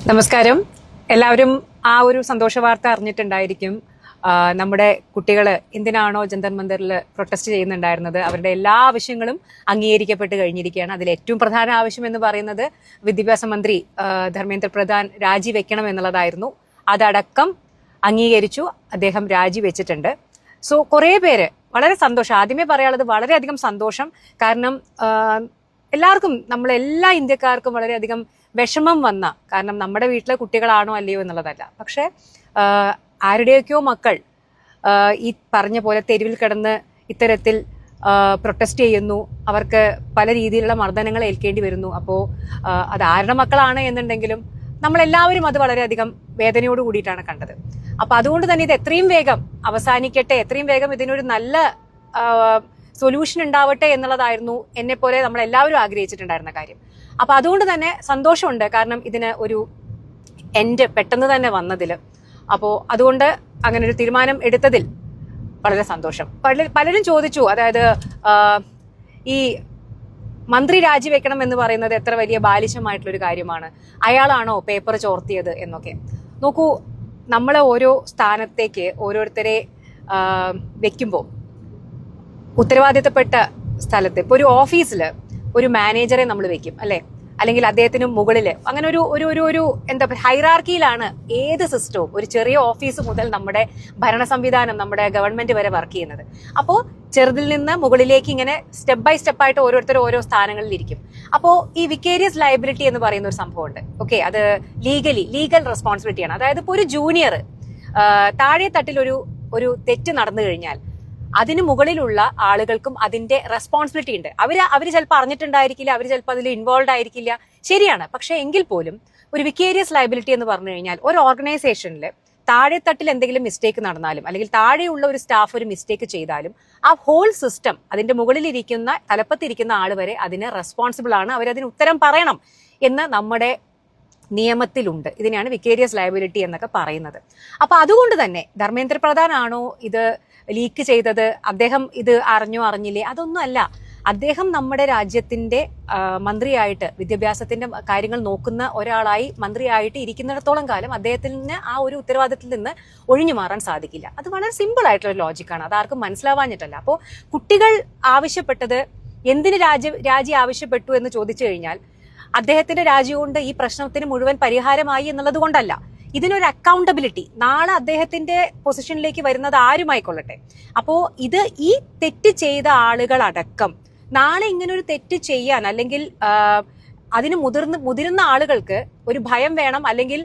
നമസ്കാരം. എല്ലാവരും ആ ഒരു സന്തോഷ വാർത്ത അറിഞ്ഞിട്ടുണ്ടായിരിക്കും. നമ്മുടെ കുട്ടികൾ എന്തിനാണോ ജന്തർ മന്ദിറിൽ പ്രൊട്ടസ്റ്റ് ചെയ്യുന്നുണ്ടായിരുന്നത്, അവരുടെ എല്ലാ ആവശ്യങ്ങളും അംഗീകരിക്കപ്പെട്ട് കഴിഞ്ഞിരിക്കുകയാണ്. അതിൽ ഏറ്റവും പ്രധാന ആവശ്യം എന്ന് പറയുന്നത് വിദ്യാഭ്യാസ മന്ത്രി ധർമ്മേന്ദ്ര പ്രധാൻ രാജിവെക്കണം എന്നുള്ളതായിരുന്നു. അതടക്കം അംഗീകരിച്ചു, അദ്ദേഹം രാജിവെച്ചിട്ടുണ്ട്. സോ കുറേ പേര് വളരെ സന്തോഷം. ആദ്യമേ പറയാനുള്ളത് വളരെയധികം സന്തോഷം. കാരണം എല്ലാവർക്കും, നമ്മളെല്ലാ ഇന്ത്യക്കാർക്കും വളരെയധികം വിഷമം വന്ന, കാരണം നമ്മുടെ വീട്ടിലെ കുട്ടികളാണോ അല്ലയോ എന്നുള്ളതല്ല, പക്ഷെ ആരുടെയൊക്കെയോ മക്കൾ ഈ പറഞ്ഞ പോലെ തെരുവിൽ കിടന്ന് ഇത്തരത്തിൽ പ്രൊട്ടസ്റ്റ് ചെയ്യുന്നു, അവർക്ക് പല രീതിയിലുള്ള മർദ്ദനങ്ങൾ ഏൽക്കേണ്ടി വരുന്നു. അപ്പോൾ അത് ആരുടെ മക്കളാണ് എന്നുണ്ടെങ്കിലും നമ്മളെല്ലാവരും അത് വളരെയധികം വേദനയോട് കൂടിയിട്ടാണ് കണ്ടത്. അപ്പൊ അതുകൊണ്ട് തന്നെ ഇത് എത്രയും വേഗം അവസാനിക്കട്ടെ, എത്രയും വേഗം ഇതിനൊരു നല്ല സൊല്യൂഷൻ ഉണ്ടാവട്ടെ എന്നുള്ളതായിരുന്നു എന്നെ പോലെ നമ്മളെല്ലാവരും ആഗ്രഹിച്ചിട്ടുണ്ടായിരുന്ന കാര്യം. അപ്പൊ അതുകൊണ്ട് തന്നെ സന്തോഷമുണ്ട്, കാരണം ഇതിന് ഒരു എൻഡ് പെട്ടെന്ന് തന്നെ വന്നതിൽ. അപ്പോൾ അതുകൊണ്ട് അങ്ങനെ ഒരു തീരുമാനം എടുത്തതിൽ വളരെ സന്തോഷം. പലരും ചോദിച്ചു, അതായത് ഈ മന്ത്രി രാജിവെക്കണം എന്ന് പറയുന്നത് എത്ര വലിയ ബാലിശമായിട്ടുള്ളൊരു കാര്യമാണ്, അയാളാണോ പേപ്പർ ചോർത്തിയത് എന്നൊക്കെ. നോക്കൂ, നമ്മളെ ഓരോ സ്ഥാനത്തേക്ക് ഓരോരുത്തരെ വെക്കുമ്പോൾ ഉത്തരവാദിത്തപ്പെട്ട സ്ഥലത്ത്, ഇപ്പൊ ഒരു ഓഫീസിൽ ഒരു മാനേജറെ നമ്മൾ വെക്കും അല്ലെ, അല്ലെങ്കിൽ അദ്ദേഹത്തിന് മുകളിൽ അങ്ങനെ ഒരു ഒരു ഒരു ഒരു എന്താ പറയുക, ഹൈറാർക്കിയിലാണ് ഏത് സിസ്റ്റവും. ഒരു ചെറിയ ഓഫീസ് മുതൽ നമ്മുടെ ഭരണ സംവിധാനം, നമ്മുടെ ഗവൺമെന്റ് വരെ വർക്ക് ചെയ്യുന്നത്. അപ്പോൾ ചെറുതിൽ നിന്ന് മുകളിലേക്ക് ഇങ്ങനെ സ്റ്റെപ്പ് ബൈ സ്റ്റെപ്പായിട്ട് ഓരോരുത്തർ ഓരോ സ്ഥാനങ്ങളിൽ ഇരിക്കും. അപ്പോൾ ഈ വിക്കേരിയസ് ലയബിലിറ്റി എന്ന് പറയുന്ന ഒരു സംഭവമുണ്ട്. ഓക്കെ, അത് ലീഗൽ റെസ്പോൺസിബിലിറ്റിയാണ്. അതായത് ഇപ്പോൾ ഒരു ജൂനിയർ താഴെ തട്ടിൽ ഒരു തെറ്റ് നടന്നു കഴിഞ്ഞാൽ അതിന് മുകളിലുള്ള ആളുകൾക്കും അതിന്റെ റെസ്പോൺസിബിലിറ്റി ഉണ്ട്. അവര് ചിലപ്പോൾ അറിഞ്ഞിട്ടുണ്ടായിരിക്കില്ല, അവർ ചിലപ്പോൾ അതിൽ ഇൻവോൾവ് ആയിരിക്കില്ല, ശരിയാണ്. പക്ഷെ എങ്കിൽ പോലും ഒരു വിക്കേരിയസ് ലയബിലിറ്റി എന്ന് പറഞ്ഞു കഴിഞ്ഞാൽ ഒരു ഓർഗനൈസേഷനിൽ താഴെത്തട്ടിൽ എന്തെങ്കിലും മിസ്റ്റേക്ക് നടന്നാലും, അല്ലെങ്കിൽ താഴെയുള്ള ഒരു സ്റ്റാഫ് ഒരു മിസ്റ്റേക്ക് ചെയ്താലും, ആ ഹോൾ സിസ്റ്റം, അതിന്റെ മുകളിലിരിക്കുന്ന തലപ്പത്തിരിക്കുന്ന ആൾ വരെ അതിന് റെസ്പോൺസിബിൾ ആണ്, അവരതിന് ഉത്തരം പറയണം എന്ന് നമ്മുടെ നിയമത്തിലുണ്ട്. ഇതിനെയാണ് വിക്കേരിയസ് ലയബിലിറ്റി എന്നൊക്കെ പറയുന്നത്. അപ്പൊ അതുകൊണ്ട് തന്നെ ധർമ്മേന്ദ്ര പ്രധാൻ ആണോ ഇത് ലീക്ക് ചെയ്തത്, അദ്ദേഹം ഇത് അറിഞ്ഞോ അറിഞ്ഞില്ലേ, അതൊന്നും അല്ല. അദ്ദേഹം നമ്മുടെ രാജ്യത്തിന്റെ മന്ത്രിയായിട്ട്, വിദ്യാഭ്യാസത്തിന്റെ കാര്യങ്ങൾ നോക്കുന്ന ഒരാളായി മന്ത്രിയായിട്ട് ഇരിക്കുന്നിടത്തോളം കാലം അദ്ദേഹത്തിന് ആ ഒരു ഉത്തരവാദിത്തത്തിൽ നിന്ന് ഒഴിഞ്ഞു മാറാൻ സാധിക്കില്ല. അത് വളരെ സിമ്പിൾ ആയിട്ടുള്ള ലോജിക്കാണ്, അതാർക്കും മനസ്സിലാവാഞ്ഞിട്ടല്ല. അപ്പോൾ കുട്ടികൾ ആവശ്യപ്പെട്ടത്, എന്തിന് രാജി ആവശ്യപ്പെട്ടു എന്ന് ചോദിച്ചു കഴിഞ്ഞാൽ, അദ്ദേഹത്തിന്റെ രാജി കൊണ്ട് ഈ പ്രശ്നത്തിന് മുഴുവൻ പരിഹാരമായി എന്നുള്ളത് കൊണ്ടല്ല. ഇതിനൊരു അക്കൗണ്ടബിലിറ്റി, നാളെ അദ്ദേഹത്തിന്റെ പൊസിഷനിലേക്ക് വരുന്നത് ആരുമായിക്കൊള്ളട്ടെ. അപ്പോ ഇത് ഈ തെറ്റ് ചെയ്ത ആളുകളടക്കം നാളെ ഇങ്ങനെ ഒരു തെറ്റ് ചെയ്യാൻ, അല്ലെങ്കിൽ അതിന് മുതിർന്ന ആളുകൾക്ക് ഒരു ഭയം വേണം, അല്ലെങ്കിൽ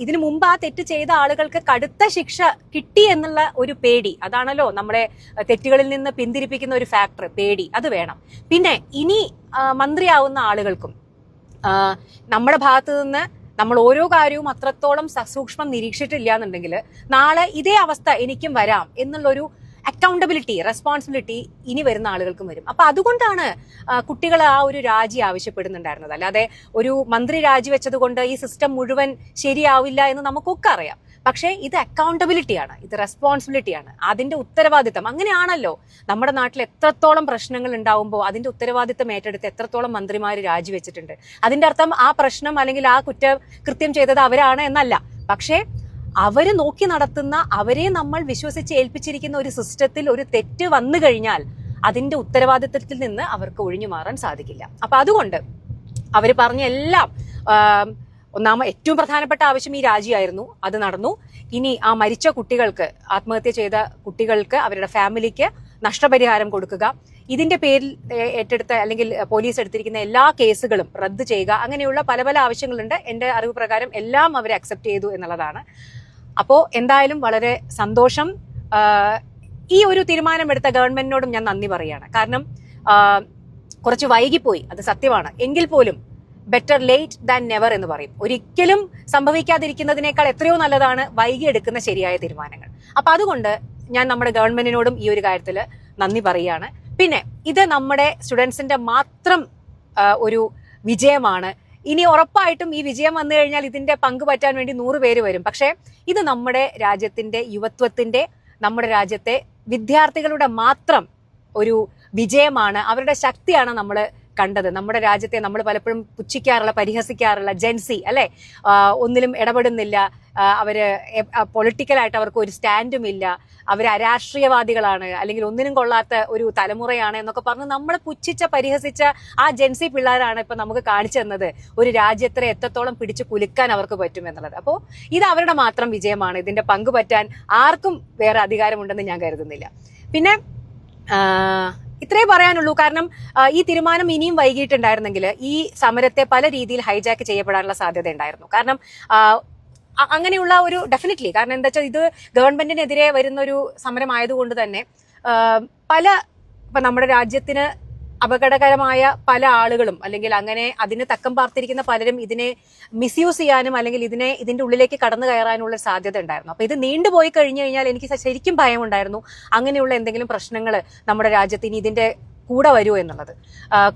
ഇതിനു മുമ്പ് ആ തെറ്റ് ചെയ്ത ആളുകൾക്ക് കടുത്ത ശിക്ഷ കിട്ടി എന്നുള്ള ഒരു പേടി, അതാണല്ലോ നമ്മളെ തെറ്റുകളിൽ നിന്ന് പിന്തിരിപ്പിക്കുന്ന ഒരു ഫാക്ടർ, പേടി, അത് വേണം. പിന്നെ ഇനി മന്ത്രിയാവുന്ന ആളുകൾക്കും നമ്മുടെ ഭാഗത്തു നിന്ന് നമ്മൾ ഓരോ കാര്യവും അത്രത്തോളം സസൂക്ഷ്മം നിരീക്ഷിച്ചിട്ടില്ല എന്നുണ്ടെങ്കിൽ നാളെ ഇതേ അവസ്ഥ എനിക്കും വരാം എന്നുള്ളൊരു അക്കൗണ്ടബിലിറ്റി, റെസ്പോൺസിബിലിറ്റി ഇനി വരുന്ന ആളുകൾക്കും വരും. അപ്പൊ അതുകൊണ്ടാണ് കുട്ടികൾ ആ ഒരു രാജി ആവശ്യപ്പെടുന്നുണ്ടായിരുന്നത്. അല്ലാതെ ഒരു മന്ത്രി രാജിവെച്ചത് കൊണ്ട് ഈ സിസ്റ്റം മുഴുവൻ ശരിയാവില്ല എന്ന് നമുക്കൊക്കെ അറിയാം. പക്ഷേ ഇത് അക്കൗണ്ടബിലിറ്റിയാണ്, ഇത് റെസ്പോൺസിബിലിറ്റിയാണ്, അതിന്റെ ഉത്തരവാദിത്തം. അങ്ങനെയാണല്ലോ നമ്മുടെ നാട്ടിൽ എത്രത്തോളം പ്രശ്നങ്ങൾ ഉണ്ടാവുമ്പോൾ അതിന്റെ ഉത്തരവാദിത്തം ഏറ്റെടുത്ത് എത്രത്തോളം മന്ത്രിമാർ രാജിവെച്ചിട്ടുണ്ട്. അതിന്റെ അർത്ഥം ആ പ്രശ്നം അല്ലെങ്കിൽ ആ കുറ്റകൃത്യം ചെയ്തത് അവരാണ് എന്നല്ല. പക്ഷേ അവര് നോക്കി നടത്തുന്ന, അവരെ നമ്മൾ വിശ്വസിച്ച് ഏൽപ്പിച്ചിരിക്കുന്ന ഒരു സിസ്റ്റത്തിൽ ഒരു തെറ്റ് വന്നു കഴിഞ്ഞാൽ അതിന്റെ ഉത്തരവാദിത്തത്തിൽ നിന്ന് അവർക്ക് ഒഴിഞ്ഞു മാറാൻ സാധിക്കില്ല. അപ്പൊ അതുകൊണ്ട് അവര് പറഞ്ഞ എല്ലാം, ഏറ്റവും പ്രധാനപ്പെട്ട ആവശ്യം ഈ രാജിയായിരുന്നു, അത് നടന്നു. ഇനി ആ മരിച്ച കുട്ടികൾക്ക്, ആത്മഹത്യ ചെയ്ത കുട്ടികൾക്ക്, അവരുടെ ഫാമിലിക്ക് നഷ്ടപരിഹാരം കൊടുക്കുക, ഇതിന്റെ പേരിൽ ഏറ്റെടുത്ത അല്ലെങ്കിൽ പോലീസ് എടുത്തിരിക്കുന്ന എല്ലാ കേസുകളും റദ്ദ് ചെയ്യുക, അങ്ങനെയുള്ള പല പല ആവശ്യങ്ങളുണ്ട്. എന്റെ അറിവ് പ്രകാരം എല്ലാം അവർ അക്സെപ്റ്റ് ചെയ്തു എന്നുള്ളതാണ്. അപ്പോ എന്തായാലും വളരെ സന്തോഷം. ഈ ഒരു തീരുമാനമെടുത്ത ഗവൺമെന്റിനോടും ഞാൻ നന്ദി പറയാണ്. കാരണം കുറച്ച് വൈകിപ്പോയി, അത് സത്യമാണ്. എങ്കിൽ പോലും ബെറ്റർ ലേറ്റ് ദാൻ നെവർ എന്ന് പറയും. ഒരിക്കലും സംഭവിക്കാതിരിക്കുന്നതിനേക്കാൾ എത്രയോ നല്ലതാണ് വൈകി എടുക്കുന്ന ശരിയായ തീരുമാനങ്ങൾ. അപ്പൊ അതുകൊണ്ട് ഞാൻ നമ്മുടെ ഗവൺമെന്റിനോടും ഈ ഒരു കാര്യത്തിൽ നന്ദി പറയുകയാണ്. പിന്നെ ഇത് നമ്മുടെ സ്റ്റുഡൻസിന്റെ മാത്രം ഒരു വിജയമാണ്. ഇനി ഉറപ്പായിട്ടും ഈ വിജയം വന്നു കഴിഞ്ഞാൽ ഇതിന്റെ പങ്ക് പറ്റാൻ വേണ്ടി 100 പേര് വരും. പക്ഷെ ഇത് നമ്മുടെ രാജ്യത്തിന്റെ യുവത്വത്തിന്റെ, നമ്മുടെ രാജ്യത്തെ വിദ്യാർത്ഥികളുടെ മാത്രം ഒരു വിജയമാണ്, അവരുടെ ശക്തിയാണ് നമ്മൾ കണ്ടത്. നമ്മുടെ രാജ്യത്തെ നമ്മൾ പലപ്പോഴും പുച്ഛിക്കാറുള്ള, പരിഹസിക്കാറുള്ള ജെൻസി അല്ലെ, ഒന്നിലും ഇടപെടുന്നില്ല, അവര് പൊളിറ്റിക്കലായിട്ട് അവർക്ക് ഒരു സ്റ്റാൻഡും ഇല്ല, അവർ അരാഷ്ട്രീയവാദികളാണ്, അല്ലെങ്കിൽ ഒന്നിനും കൊള്ളാത്ത ഒരു തലമുറയാണ് എന്നൊക്കെ പറഞ്ഞ് നമ്മൾ പുച്ഛിച്ച പരിഹസിച്ച ആ ജെൻസി പിള്ളേരാണ് ഇപ്പൊ നമുക്ക് കാണിച്ചു തന്നത് ഒരു രാജ്യത്തെ എത്രത്തോളം പിടിച്ചു കുലുക്കാൻ അവർക്ക് പറ്റുമെന്നുള്ളത്. അപ്പോൾ ഇത് അവരുടെ മാത്രം വിജയമാണ്. ഇതിന്റെ പങ്ക് പറ്റാൻ ആർക്കും വേറെ അധികാരമുണ്ടെന്ന് ഞാൻ കരുതുന്നില്ല. പിന്നെ ഇത്രേ പറയാനുള്ളൂ. കാരണം ഈ തീരുമാനം ഇനിയും വൈകിട്ടുണ്ടായിരുന്നെങ്കിൽ ഈ സമരത്തെ പല രീതിയിൽ ഹൈജാക്ക് ചെയ്യപ്പെടാനുള്ള സാധ്യത ഉണ്ടായിരുന്നു. കാരണം അങ്ങനെയുള്ള ഒരു ഡെഫിനറ്റ്ലി, കാരണം എന്താ വെച്ചാൽ ഇത് ഗവൺമെന്റിനെതിരെ വരുന്ന ഒരു സമരമായതുകൊണ്ട് തന്നെ ഇപ്പൊ നമ്മുടെ രാജ്യത്തിന് അപകടകരമായ പല ആളുകളും, അല്ലെങ്കിൽ അങ്ങനെ അതിന് തക്കം പാർത്തിരിക്കുന്ന പലരും ഇതിനെ മിസ്യൂസ് ചെയ്യാനും അല്ലെങ്കിൽ ഇതിന്റെ ഉള്ളിലേക്ക് കടന്നു കയറാനുള്ള സാധ്യത ഉണ്ടായിരുന്നു. അപ്പൊ ഇത് നീണ്ടുപോയി കഴിഞ്ഞു കഴിഞ്ഞാൽ എനിക്ക് ശരിക്കും ഭയമുണ്ടായിരുന്നു അങ്ങനെയുള്ള എന്തെങ്കിലും പ്രശ്നങ്ങൾ നമ്മുടെ രാജ്യത്തിന് ഇതിന്റെ കൂടെ വരുമോ എന്നുള്ളത്.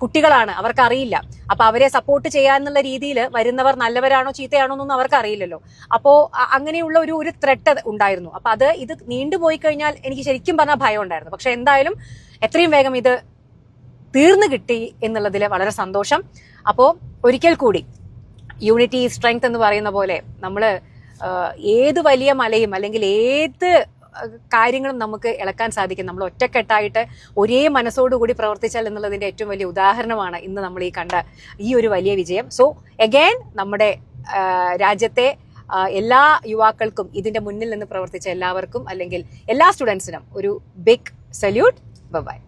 കുട്ടികളാണ്, അവർക്കറിയില്ല. അപ്പൊ അവരെ സപ്പോർട്ട് ചെയ്യാന്നുള്ള രീതിയിൽ വരുന്നവർ നല്ലവരാണോ ചീത്തയാണോ എന്നൊന്നും അവർക്ക് അറിയില്ലല്ലോ. അപ്പോ അങ്ങനെയുള്ള ഒരു ത്രെട്ട് ഉണ്ടായിരുന്നു. അപ്പൊ ഇത് നീണ്ടുപോയി കഴിഞ്ഞാൽ എനിക്ക് ശരിക്കും പറഞ്ഞാൽ ഭയം ഉണ്ടായിരുന്നു. പക്ഷെ എന്തായാലും എത്രയും വേഗം ഇത് തീർന്നു കിട്ടി എന്നുള്ളതിൽ വളരെ സന്തോഷം. അപ്പോ ഒരിക്കൽ കൂടി യൂണിറ്റി സ്ട്രെങ്ത് എന്ന് പറയുന്ന പോലെ നമ്മള് ഏത് വലിയ മലയും അല്ലെങ്കിൽ ഏത് കാര്യങ്ങളും നമുക്ക് ഇളക്കാൻ സാധിക്കും നമ്മൾ ഒറ്റക്കെട്ടായിട്ട് ഒരേ മനസ്സോടുകൂടി പ്രവർത്തിച്ചാൽ എന്നുള്ളതിന്റെ ഏറ്റവും വലിയ ഉദാഹരണമാണ് ഇന്ന് നമ്മൾ ഈ കണ്ട ഈ ഒരു വലിയ വിജയം. സോ അഗൈൻ നമ്മുടെ രാജ്യത്തെ എല്ലാ യുവാക്കൾക്കും ഇതിന്റെ മുന്നിൽ നിന്ന് പ്രവർത്തിച്ച എല്ലാവർക്കും അല്ലെങ്കിൽ എല്ലാ സ്റ്റുഡൻസിനും ഒരു ബിഗ് സല്യൂട്ട്. ബൈ.